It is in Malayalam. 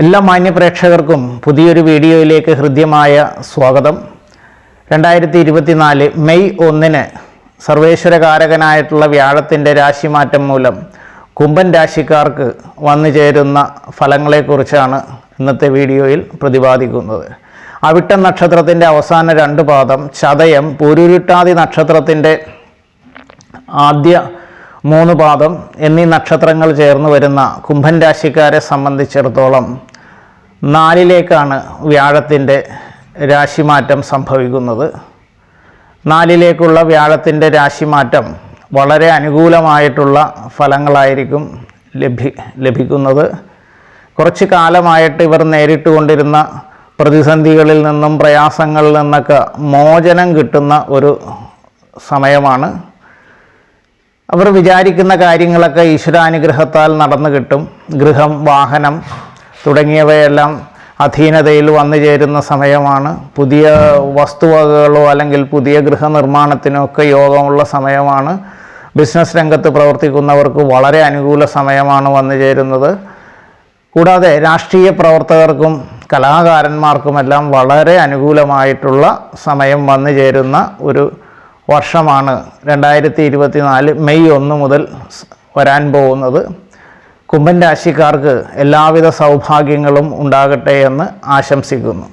എല്ലാ മാന്യപ്രേക്ഷകർക്കും പുതിയൊരു വീഡിയോയിലേക്ക് ഹൃദ്യമായ സ്വാഗതം. 2024 മെയ് 1 സർവേശ്വരകാരകനായിട്ടുള്ള വ്യാഴത്തിൻ്റെ രാശിമാറ്റം മൂലം കുംഭൻ രാശിക്കാർക്ക് വന്നു ചേരുന്ന ഫലങ്ങളെക്കുറിച്ചാണ് ഇന്നത്തെ വീഡിയോയിൽ പ്രതിപാദിക്കുന്നത്. അവിട്ടം നക്ഷത്രത്തിൻ്റെ അവസാന 2 പാദം, ചതയം, പൂരുരുട്ടാതി നക്ഷത്രത്തിൻ്റെ ആദ്യ 3 പാദം എന്നീ നക്ഷത്രങ്ങൾ ചേർന്ന് വരുന്ന കുംഭൻ രാശിക്കാരെ സംബന്ധിച്ചിടത്തോളം 4ലേക്കാണ് വ്യാഴത്തിൻ്റെ രാശിമാറ്റം സംഭവിക്കുന്നത്. 4ലേക്കുള്ള വ്യാഴത്തിൻ്റെ രാശിമാറ്റം വളരെ അനുകൂലമായിട്ടുള്ള ഫലങ്ങളായിരിക്കും ലഭിക്കുന്നത്. കുറച്ച് കാലമായിട്ട് ഇവർ നേരിട്ടുകൊണ്ടിരുന്ന പ്രതിസന്ധികളിൽ നിന്നും പ്രയാസങ്ങളിൽ നിന്നൊക്കെ മോചനം കിട്ടുന്ന ഒരു സമയമാണ്. അവർ വിചാരിക്കുന്ന കാര്യങ്ങളൊക്കെ ഈശ്വരാനുഗ്രഹത്താൽ നടന്നു കിട്ടും. ഗൃഹം, വാഹനം തുടങ്ങിയവയെല്ലാം അധീനതയിൽ വന്നു ചേരുന്ന സമയമാണ്. പുതിയ വസ്തുവകകളോ അല്ലെങ്കിൽ പുതിയ ഗൃഹനിർമ്മാണത്തിനോ ഒക്കെ യോഗമുള്ള സമയമാണ്. ബിസിനസ് രംഗത്ത് പ്രവർത്തിക്കുന്നവർക്ക് വളരെ അനുകൂല സമയമാണ് വന്നു ചേരുന്നത്. കൂടാതെ രാഷ്ട്രീയ പ്രവർത്തകർക്കും കലാകാരന്മാർക്കുമെല്ലാം വളരെ അനുകൂലമായിട്ടുള്ള സമയം വന്നു ചേരുന്ന ഒരു വർഷമാണ് 2024 മെയ് 1 മുതൽ വരാൻ പോകുന്നത്. കുംഭൻ രാശിക്കാർക്ക് എല്ലാവിധ സൗഭാഗ്യങ്ങളും ഉണ്ടാകട്ടെ എന്ന് ആശംസിക്കുന്നു.